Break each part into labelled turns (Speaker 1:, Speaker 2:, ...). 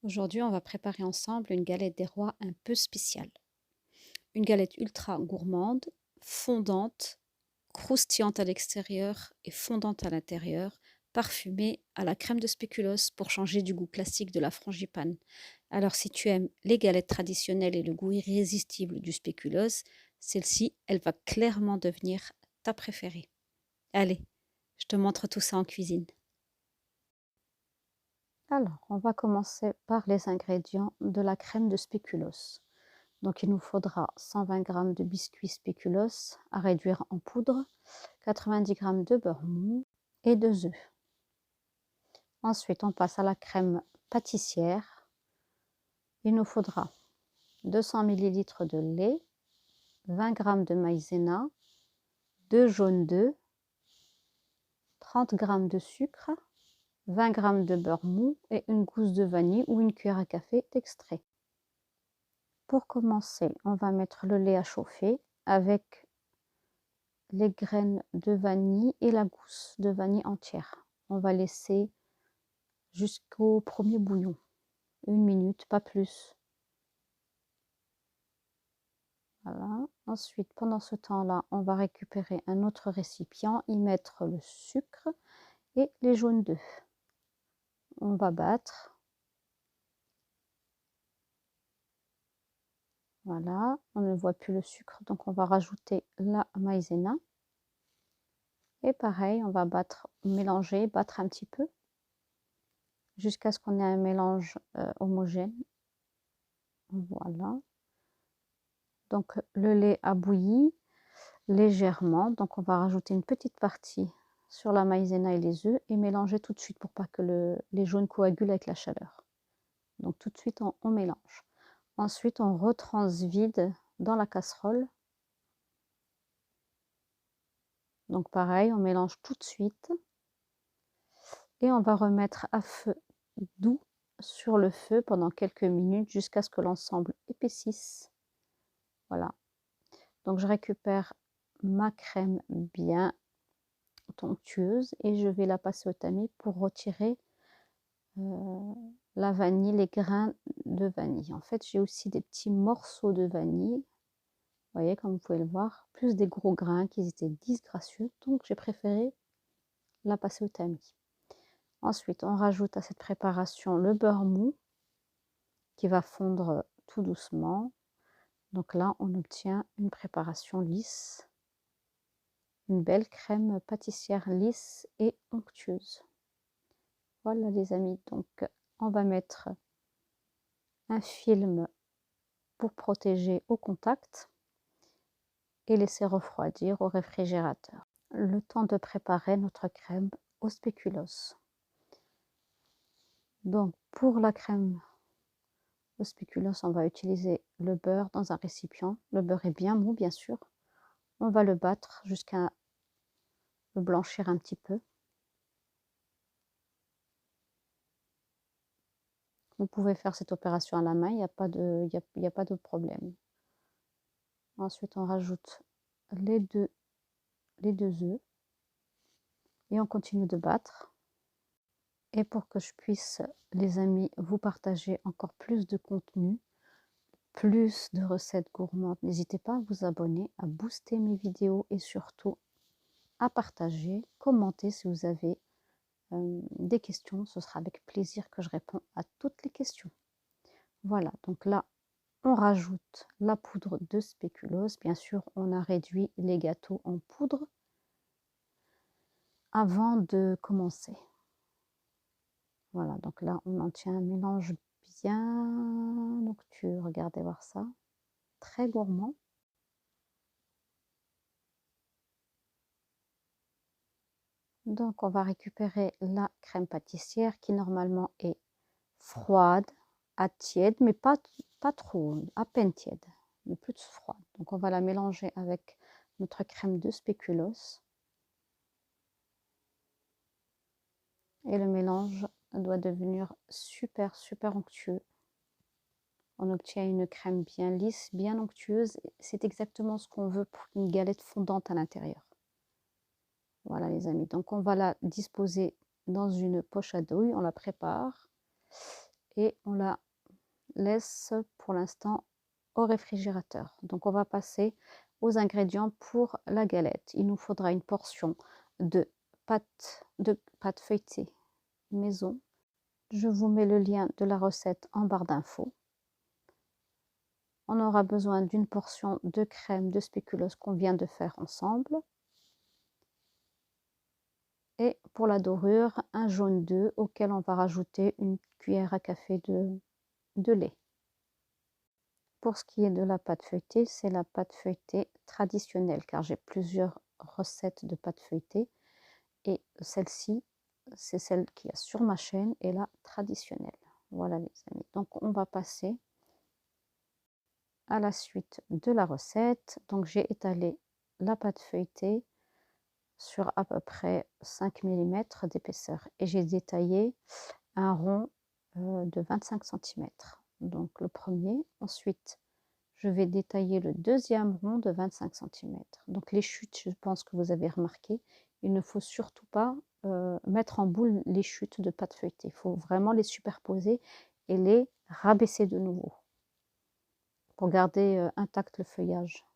Speaker 1: Aujourd'hui, on va préparer ensemble une galette des rois un peu spéciale. Une galette ultra gourmande, fondante, croustillante à l'extérieur et fondante à l'intérieur, parfumée à la crème de spéculoos pour changer du goût classique de la frangipane. Alors si tu aimes les galettes traditionnelles et le goût irrésistible du spéculoos, celle-ci, elle va clairement devenir ta préférée. Allez, je te montre tout ça en cuisine. Alors, on va commencer par les ingrédients de la crème de spéculoos. Donc, il nous faudra 120 g de biscuits spéculoos à réduire en poudre, 90 g de beurre mou et 2 œufs. Ensuite, on passe à la crème pâtissière. Il nous faudra 200 ml de lait, 20 g de maïzena, 2 jaunes d'œufs, 30 g de sucre, 20 g de beurre mou et une gousse de vanille ou une cuillère à café d'extrait. Pour commencer, on va mettre le lait à chauffer avec les graines de vanille et la gousse de vanille entière. On va laisser jusqu'au premier bouillon, 1 minute, pas plus. Voilà. Ensuite, pendant ce temps-là, on va récupérer un autre récipient, y mettre le sucre et les jaunes d'œufs. On va battre. Voilà, on ne voit plus le sucre, donc on va rajouter la maïzena. Et pareil, on va battre, mélanger, battre un petit peu jusqu'à ce qu'on ait un mélange homogène. Voilà. Donc le lait a bouilli légèrement, donc on va rajouter une petite partie sur la maïzena et les œufs et mélanger tout de suite pour pas que les jaunes coagulent avec la chaleur. Donc tout de suite on mélange. Ensuite on retransvide dans la casserole. Donc pareil, on mélange tout de suite et on va remettre à feu doux sur le feu pendant quelques minutes jusqu'à ce que l'ensemble épaississe. Voilà. Donc je récupère ma crème bien onctueuse et je vais la passer au tamis pour retirer la vanille, les grains de vanille. En fait, j'ai aussi des petits morceaux de vanille, vous voyez, comme vous pouvez le voir, plus des gros grains qui étaient disgracieux, donc j'ai préféré la passer au tamis. Ensuite, on rajoute à cette préparation le beurre mou qui va fondre tout doucement. Donc là, on obtient une préparation lisse, une belle crème pâtissière lisse et onctueuse. Voilà les amis, donc on va mettre un film pour protéger au contact et laisser refroidir au réfrigérateur. Le temps de préparer notre crème au spéculoos. Donc pour la crème au spéculoos, on va utiliser le beurre dans un récipient. Le beurre est bien mou bien sûr. On va le battre jusqu'à le blanchir un petit peu. Vous pouvez faire cette opération à la main, il n'y a pas de problème. Ensuite, on rajoute les deux œufs et on continue de battre. Et pour que je puisse, les amis, vous partager encore plus de contenu, plus de recettes gourmandes, n'hésitez pas à vous abonner, à booster mes vidéos et surtout à partager, commenter si vous avez des questions. Ce sera avec plaisir que je réponds à toutes les questions. Voilà, donc là, on rajoute la poudre de spéculoos. Bien sûr, on a réduit les gâteaux en poudre avant de commencer. Voilà, donc là, on en tient un mélange bien onctueux. Regardez voir ça. Très gourmand. Donc, on va récupérer la crème pâtissière qui normalement est froide, à tiède, mais pas trop, à peine tiède, mais plus froide. Donc, on va la mélanger avec notre crème de spéculoos. Et le mélange doit devenir super onctueux. On obtient une crème bien lisse, bien onctueuse. C'est exactement ce qu'on veut pour une galette fondante à l'intérieur. Voilà les amis, donc on va la disposer dans une poche à douille, on la prépare. et on la laisse pour l'instant au réfrigérateur. Donc on va passer aux ingrédients pour la galette. Il nous faudra une portion de pâte feuilletée maison. Je vous mets le lien de la recette en barre d'infos. On aura besoin d'une portion de crème de spéculoos qu'on vient de faire ensemble. Et pour la dorure, un jaune d'œuf auquel on va rajouter une cuillère à café de lait. Pour ce qui est de la pâte feuilletée, c'est la pâte feuilletée traditionnelle car j'ai plusieurs recettes de pâte feuilletée et celle-ci, c'est celle qui est sur ma chaîne et la traditionnelle. Voilà les amis. Donc on va passer à la suite de la recette. Donc j'ai étalé la pâte feuilletée sur à peu près 5 mm d'épaisseur et j'ai détaillé un rond de 25 cm. Donc le premier. Ensuite, je vais détailler le deuxième rond de 25 cm. Donc les chutes, je pense que vous avez remarqué, il ne faut surtout pas mettre en boule les chutes de pâte feuilletée. Il faut vraiment les superposer et les rabaisser de nouveau pour garder intact le feuillage.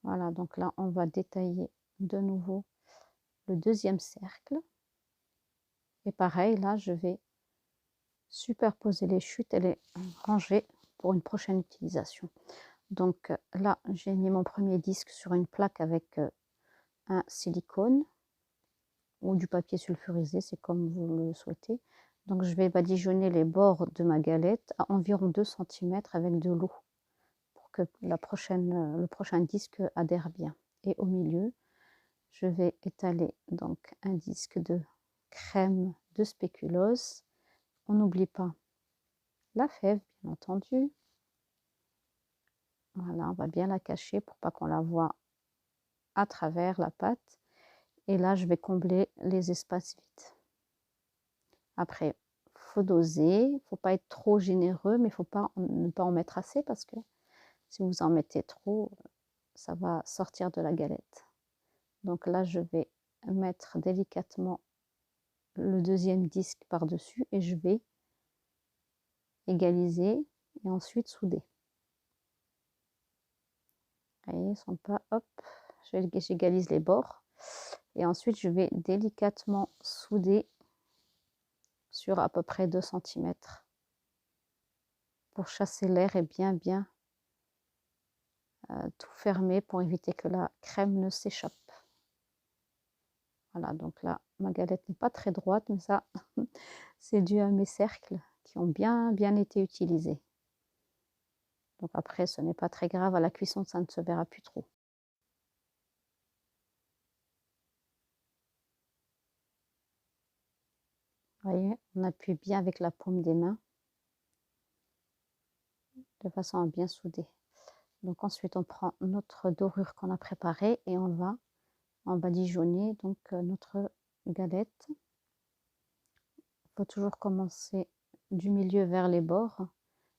Speaker 1: Voilà, donc là, on va détailler de nouveau le deuxième cercle. Et pareil, là, je vais superposer les chutes et les ranger pour une prochaine utilisation. Donc là, j'ai mis mon premier disque sur une plaque avec un silicone ou du papier sulfurisé, c'est comme vous le souhaitez. Donc je vais badigeonner les bords de ma galette à environ 2 cm avec de l'eau pour que le prochain disque adhère bien. Et au milieu, je vais étaler donc un disque de crème de spéculoos. On n'oublie pas la fève, bien entendu. Voilà, on va bien la cacher pour pas qu'on la voie à travers la pâte. Et là, je vais combler les espaces vides. Après, il faut doser, il ne faut pas être trop généreux, mais il ne faut pas ne pas en mettre assez parce que si vous en mettez trop, ça va sortir de la galette. Donc là, je vais mettre délicatement le deuxième disque par-dessus et je vais égaliser et ensuite souder. Vous voyez, ils sont pas, hop, j'égalise les bords et ensuite je vais délicatement souder sur à peu près 2 cm pour chasser l'air et bien tout fermer pour éviter que la crème ne s'échappe. Voilà, donc là, ma galette n'est pas très droite, mais ça, c'est dû à mes cercles qui ont bien été utilisés. Donc après, ce n'est pas très grave, à la cuisson, ça ne se verra plus trop. Vous voyez, on appuie bien avec la paume des mains, de façon à bien souder. Donc ensuite, on prend notre dorure qu'on a préparée et on va en badigeonner donc notre galette. Il faut toujours commencer du milieu vers les bords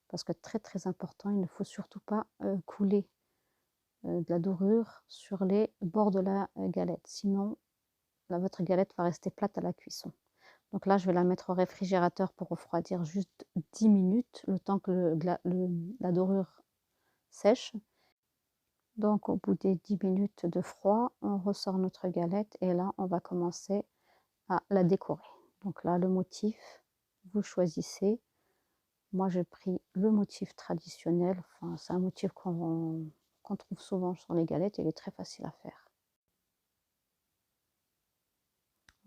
Speaker 1: parce que très important, il ne faut surtout pas couler de la dorure sur les bords de la galette, sinon votre galette va rester plate à la cuisson. Donc là, je vais la mettre au réfrigérateur pour refroidir juste 10 minutes, le temps que la dorure sèche. Donc au bout des 10 minutes de froid, on ressort notre galette et là, on va commencer à la décorer. Donc là, le motif, vous choisissez. Moi, j'ai pris le motif traditionnel. Enfin, c'est un motif qu'on trouve souvent sur les galettes. Il est très facile à faire.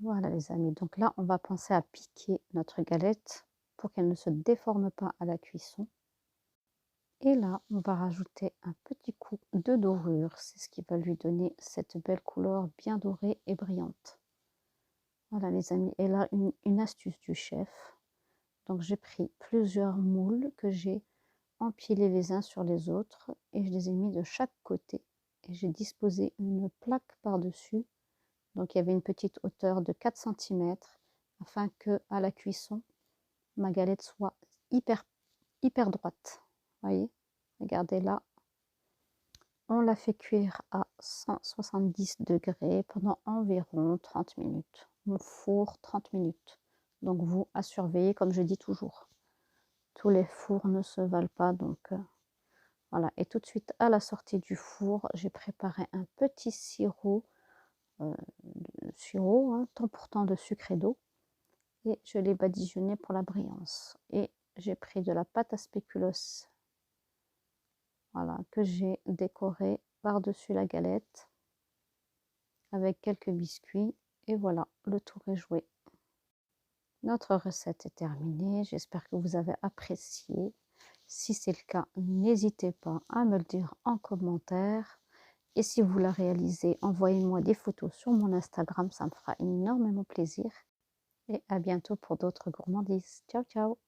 Speaker 1: Voilà les amis. Donc là, on va penser à piquer notre galette pour qu'elle ne se déforme pas à la cuisson. Et là, on va rajouter un petit coup de dorure. C'est ce qui va lui donner cette belle couleur bien dorée et brillante. Voilà les amis. Et là, une astuce du chef. Donc j'ai pris plusieurs moules que j'ai empilés les uns sur les autres et je les ai mis de chaque côté. Et j'ai disposé une plaque par-dessus. Donc il y avait une petite hauteur de 4 cm afin que à la cuisson, ma galette soit hyper droite. Vous voyez, regardez là. On la fait cuire à 170 degrés pendant environ 30 minutes. On fourre 30 minutes. Donc vous, à surveiller comme je dis toujours. Tous les fours ne se valent pas, donc voilà. Et tout de suite à la sortie du four, j'ai préparé un petit sirop, hein, temps pour temps de sucre et d'eau. Et je l'ai badigeonné pour la brillance. Et j'ai pris de la pâte à spéculoos, voilà, que j'ai décoré par-dessus la galette avec quelques biscuits. Et voilà, le tour est joué. Notre recette est terminée. J'espère que vous avez apprécié. Si c'est le cas, n'hésitez pas à me le dire en commentaire. Et si vous la réalisez, envoyez-moi des photos sur mon Instagram, ça me fera énormément plaisir. Et à bientôt pour d'autres gourmandises. Ciao, ciao!